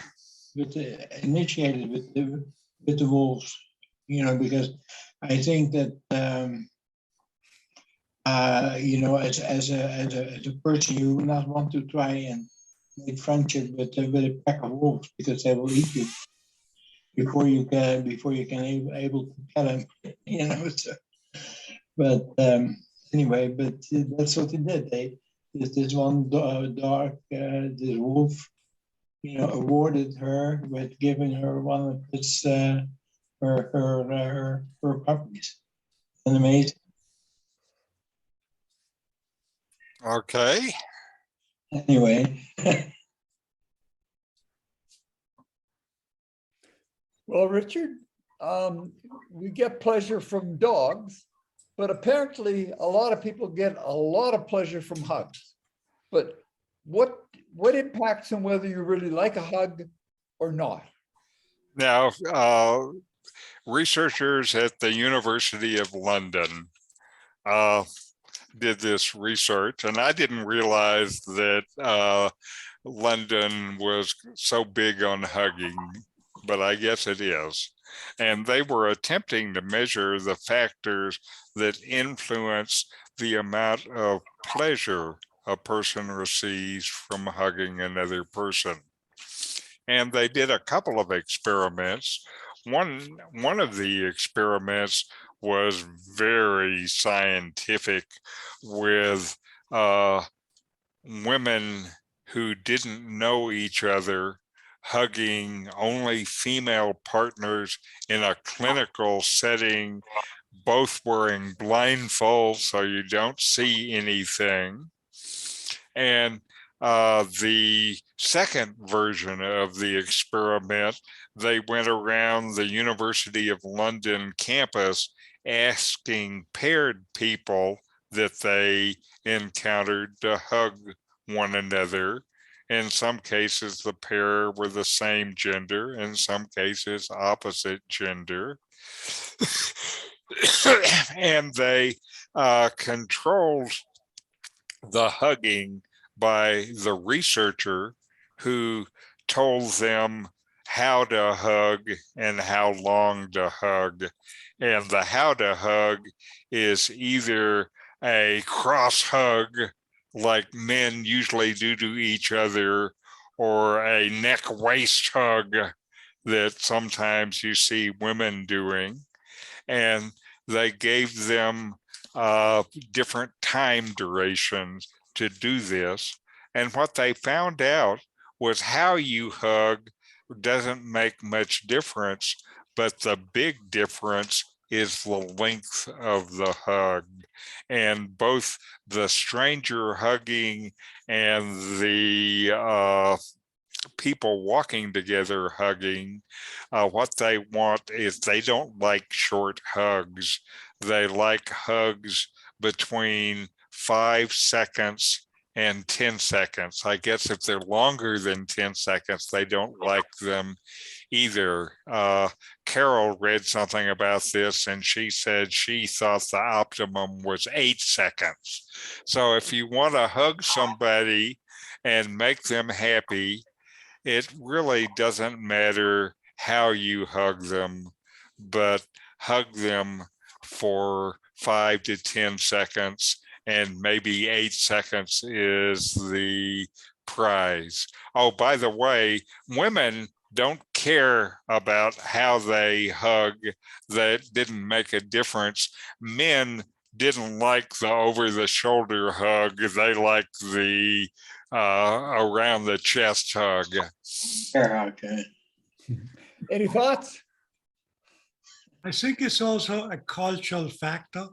Speaker 3: initiated with the wolves. Because I think that as a person, you would not want to try and make friendship with a pack of wolves, because they will eat you before you can able to get them. So, but anyway, but that's what they did. This one dog, this wolf, awarded her with giving her one of his her puppies. And amazing.
Speaker 2: Okay.
Speaker 3: Anyway.
Speaker 1: Well, Richard, we get pleasure from dogs, but apparently a lot of people get a lot of pleasure from hugs. But what impacts on whether you really like a hug or not?
Speaker 2: Now, researchers at the University of London did this research, and I didn't realize that London was so big on hugging, but I guess it is. And they were attempting to measure the factors that influence the amount of pleasure a person receives from hugging another person. And they did a couple of experiments. One of the experiments was very scientific, with women who didn't know each other hugging only female partners in a clinical setting, both wearing blindfolds so you don't see anything. And the second version of the experiment, they went around the University of London campus asking paired people that they encountered to hug one another. In some cases, the pair were the same gender, in some cases, opposite gender. And they controlled the hugging by the researcher, who told them how to hug and how long to hug. And the how to hug is either a cross hug, like men usually do to each other, or a neck waist hug that sometimes you see women doing. And they gave them different time durations to do this. And what they found out was how you hug doesn't make much difference, but the big difference is the length of the hug. And both the stranger hugging and the people walking together hugging, what they want is, they don't like short hugs. They like hugs between 5 seconds and 10 seconds. I guess if they're longer than 10 seconds, they don't like them either. Carol read something about this, and she said she thought the optimum was 8 seconds. So if you want to hug somebody and make them happy, it really doesn't matter how you hug them, but hug them for 5 to 10 seconds, and maybe 8 seconds is the prize. Oh, by the way, women don't care about how they hug. That didn't make a difference. Men didn't like the over-the-shoulder hug. They liked the around the chest hug.
Speaker 3: Okay.
Speaker 1: Any thoughts?
Speaker 4: I think it's also a cultural factor.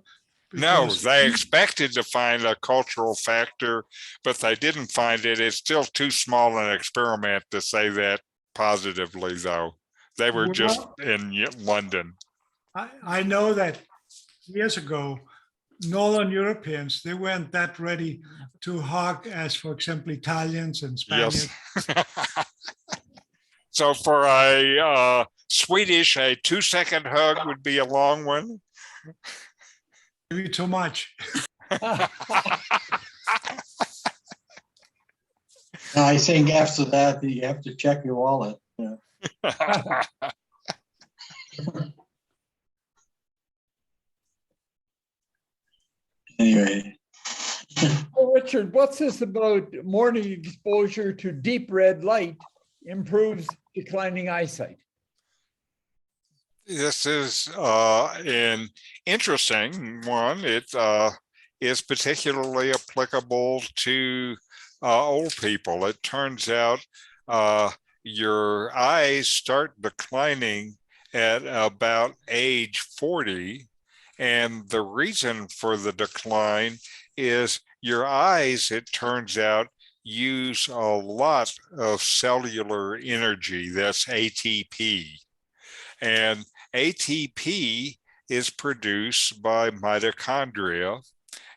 Speaker 2: No,
Speaker 4: because-
Speaker 2: they expected to find a cultural factor, but they didn't find it. It's still too small an experiment to say that positively, though. They were just in London.
Speaker 4: I know that years ago, Northern Europeans, they weren't that ready to hug as, for example, Italians and Spaniards.
Speaker 2: Yes. So for a Swedish, a 2-second hug would be a long one.
Speaker 4: Maybe too much.
Speaker 3: I think after that, you have to check your wallet. Yeah. Anyway.
Speaker 1: Oh, Richard, what's this about morning exposure to deep red light improves declining eyesight?
Speaker 2: This is an interesting one. It is particularly applicable to old people. It turns out your eyes start declining at about age 40. And the reason for the decline is your eyes, it turns out, use a lot of cellular energy. That's ATP. And ATP is produced by mitochondria,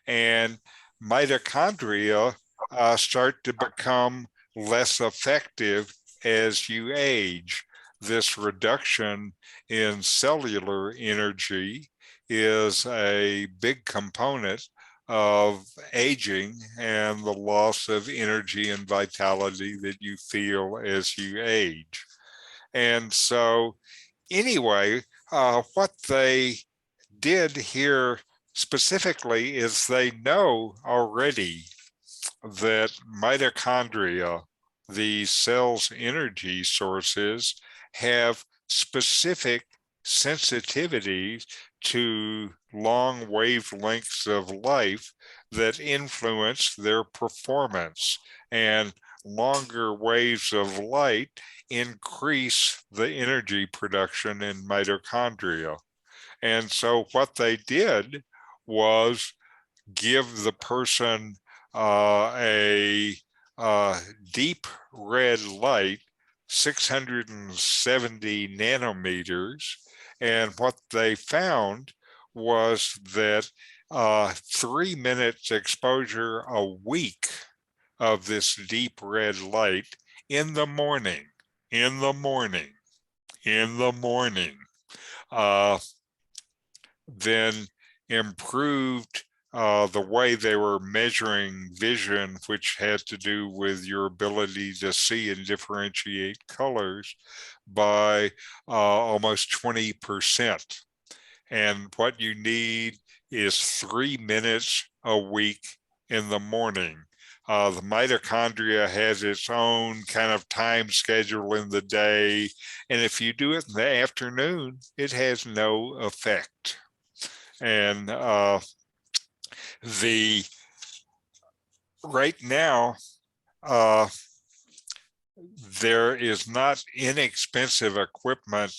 Speaker 2: and mitochondria start to become less effective as you age. This reduction in cellular energy is a big component of aging and the loss of energy and vitality that you feel as you age. And so anyway, what they did here specifically is they know already that mitochondria, the cell's energy sources, have specific sensitivities to long wavelengths of light that influence their performance. And longer waves of light increase the energy production in mitochondria. And so what they did was give the person a deep red light, 670 nanometers. And what they found was that 3 minutes exposure a week of this deep red light in the morning, then improved the way they were measuring vision, which had to do with your ability to see and differentiate colors, by almost 20%. And what you need is 3 minutes a week in the morning. The mitochondria has its own kind of time schedule in the day. And if you do it in the afternoon, it has no effect. And right now, there is not inexpensive equipment,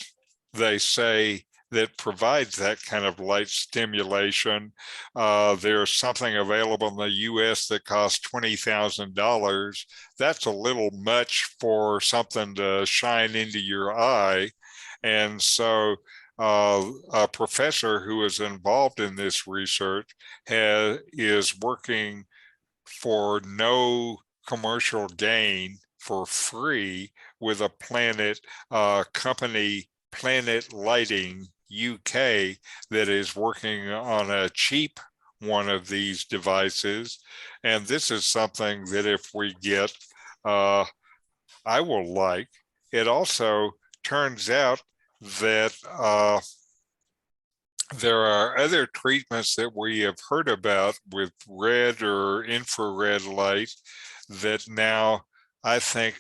Speaker 2: they say, that provides that kind of light stimulation. There's something available in the US that costs $20,000. That's a little much for something to shine into your eye. And so a professor who is involved in this research is working for no commercial gain, for free, with a company, Planet Lighting UK, that is working on a cheap one of these devices. And this is something that if we get, I will like. It also turns out that there are other treatments that we have heard about with red or infrared light that now I think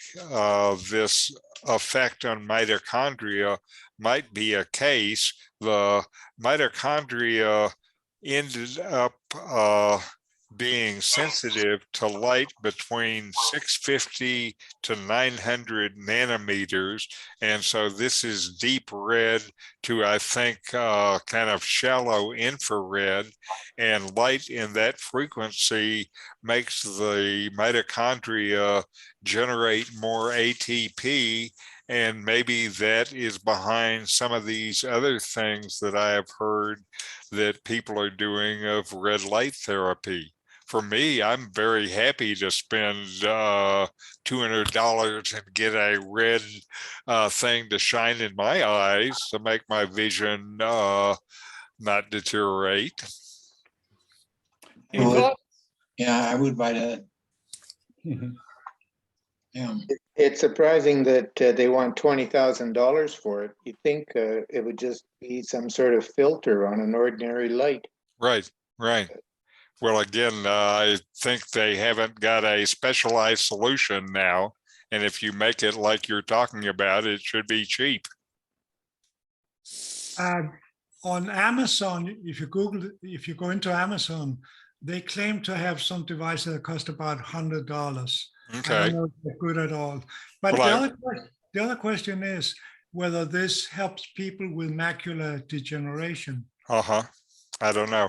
Speaker 2: this effect on mitochondria might be a case. The mitochondria ended up being sensitive to light between 650 to 900 nanometers. And so this is deep red to, I think, kind of shallow infrared, and light in that frequency makes the mitochondria generate more ATP. And maybe that is behind some of these other things that I have heard that people are doing of red light therapy. For me, I'm very happy to spend $200 and get a red thing to shine in my eyes to make my vision not deteriorate.
Speaker 1: Any thoughts?
Speaker 3: Yeah, I would buy that. Yeah.
Speaker 5: It's surprising that they want $20,000 for it. You'd think it would just be some sort of filter on an ordinary light.
Speaker 2: Right, right. Well, again, I think they haven't got a specialized solution now. And if you make it like you're talking about, it should be cheap.
Speaker 4: On Amazon, if you go into Amazon, they claim to have some devices that cost about $100. I
Speaker 2: Okay.
Speaker 4: don't know if they're good at all. But
Speaker 2: Well,
Speaker 4: the other question is whether this helps people with macular degeneration.
Speaker 2: I don't know.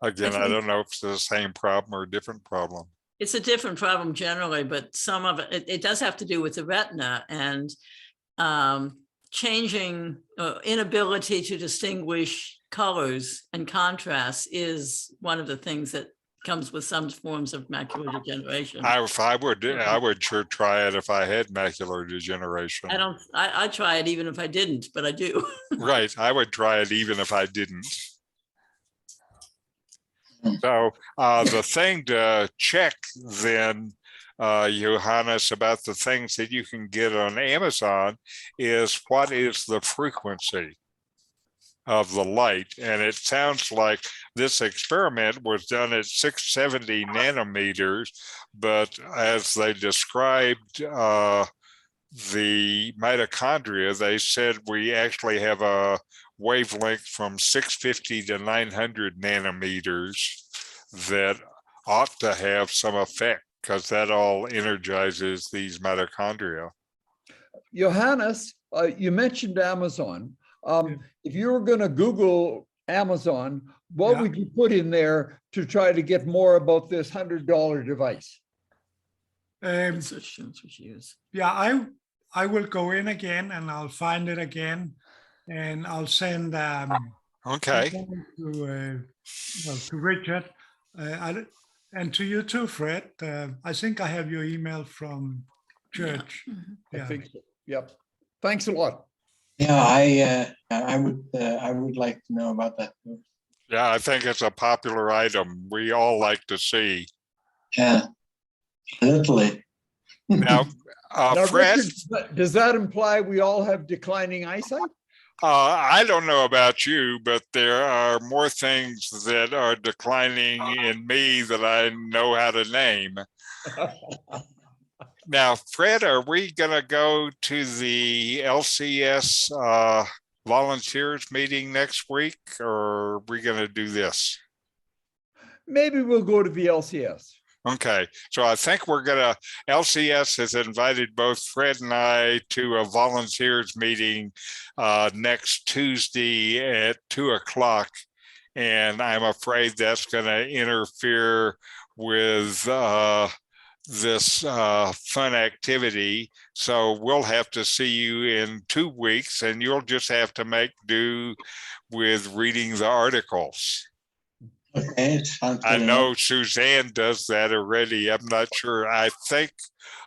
Speaker 2: Again, I don't know if it's the same problem or a different problem.
Speaker 6: It's a different problem generally, but some of it does have to do with the retina and changing inability to distinguish colors and contrast is one of the things that comes with some forms of macular degeneration.
Speaker 2: I would sure try it if I had macular degeneration.
Speaker 6: I try it even if I didn't, but I do.
Speaker 2: Right. I would try it even if I didn't. So the thing to check then, Johannes, about the things that you can get on Amazon is what is the frequency of the light. And it sounds like this experiment was done at 670 nanometers, but as they described the mitochondria, they said we actually have a wavelength from 650 to 900 nanometers that ought to have some effect because that all energizes these mitochondria.
Speaker 1: Johannes, you mentioned Amazon. If you were going to Google Amazon, what would you put in there to try to get more about this $100 device?
Speaker 4: Yeah, I will go in again and I'll find it again, and I'll send
Speaker 2: Okay.
Speaker 4: to Richard and to you too, Fred. I think I have your email from church.
Speaker 1: I think so. Yep. Thanks a lot.
Speaker 3: Yeah, I would like to know about that too.
Speaker 2: Yeah, I think it's a popular item we all like to see.
Speaker 3: Yeah, literally.
Speaker 2: Now,
Speaker 1: Now,
Speaker 2: Fred,
Speaker 1: Richard, does that imply we all have declining eyesight?
Speaker 2: I don't know about you, but there are more things that are declining in me that I know how to name. Now, Fred, are we going to go to the LCS volunteers meeting next week, or are we going to do this?
Speaker 1: Maybe we'll go to the LCS.
Speaker 2: Okay, so I think LCS has invited both Fred and I to a volunteers meeting next Tuesday at 2:00. And I'm afraid that's going to interfere with this fun activity. So we'll have to see you in 2 weeks, and you'll just have to make do with reading the articles.
Speaker 3: Okay,
Speaker 2: I know Suzanne does that already. I'm not sure. I think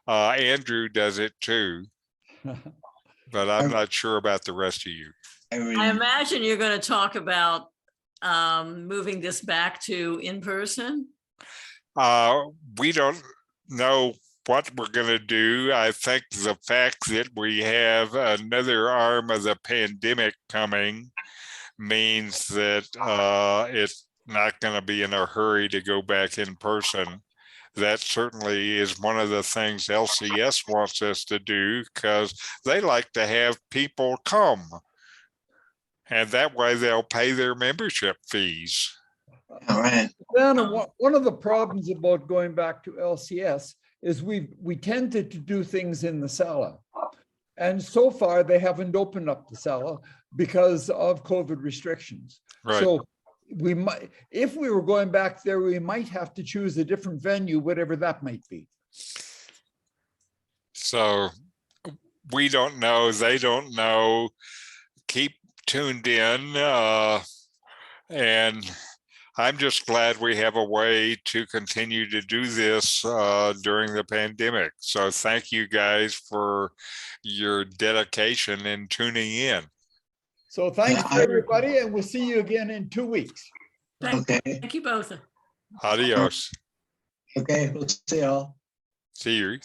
Speaker 2: Andrew does it too, but I'm not sure about the rest of you.
Speaker 6: I imagine you're going to talk about moving this back to in person.
Speaker 2: We don't know what we're going to do. I think the fact that we have another arm of the pandemic coming means that it's not going to be in a hurry to go back in person. that certainly is one of the things LCS wants us to do, because they like to have people come. And that way they'll pay their membership fees.
Speaker 3: All right.
Speaker 1: Then one of the problems about going back to LCS is we tended to do things in the sala. And so far they haven't opened up the sala because of COVID restrictions.
Speaker 2: Right.
Speaker 1: So we might, if we were going back there, we might have to choose a different venue, whatever that might be.
Speaker 2: So we don't know, they don't know. Keep tuned in. And I'm just glad we have a way to continue to do this during the pandemic. So thank you guys for your dedication in tuning in.
Speaker 1: So thanks
Speaker 3: Yeah,
Speaker 1: everybody, and we'll see you again in 2 weeks.
Speaker 3: Okay.
Speaker 6: Thank you both.
Speaker 2: Adios.
Speaker 3: Okay. We'll see y'all.
Speaker 2: See you.